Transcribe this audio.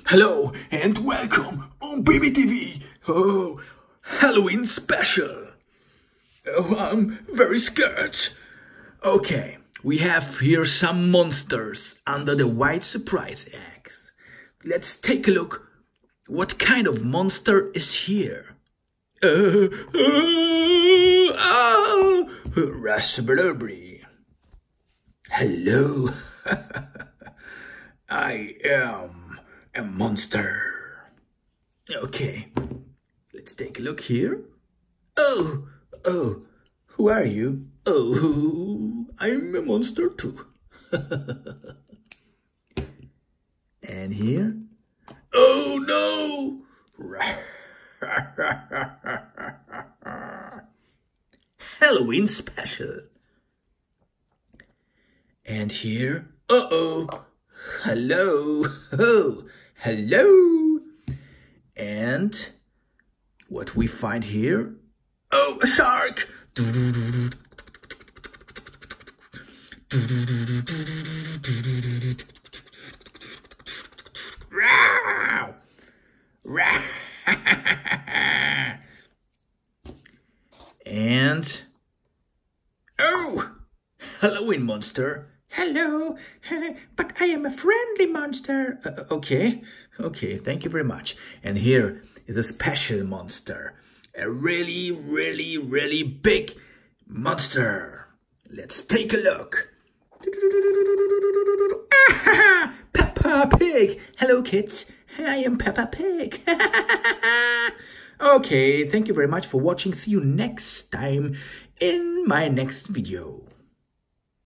Hello and welcome on BiBi TV. Oh, Halloween special. Oh, I'm very scared. Okay, we have here some monsters under the white surprise eggs. Let's take a look. What kind of monster is here? Raspberry. Hello. I am a monster. Okay, let's take a look here. Oh, who are you? Oh, I'm a monster too. And here? Oh no! Halloween special. And here? Uh-oh. Hello. Oh, hello. And what we find here? Oh, a shark. And oh, Halloween monster. Hello, but I am a friendly monster. Okay, thank you very much. And here is a special monster. A really, really, really big monster. Let's take a look. Peppa Pig. Hello, kids. I am Peppa Pig. Okay, thank you very much for watching. See you next time in my next video.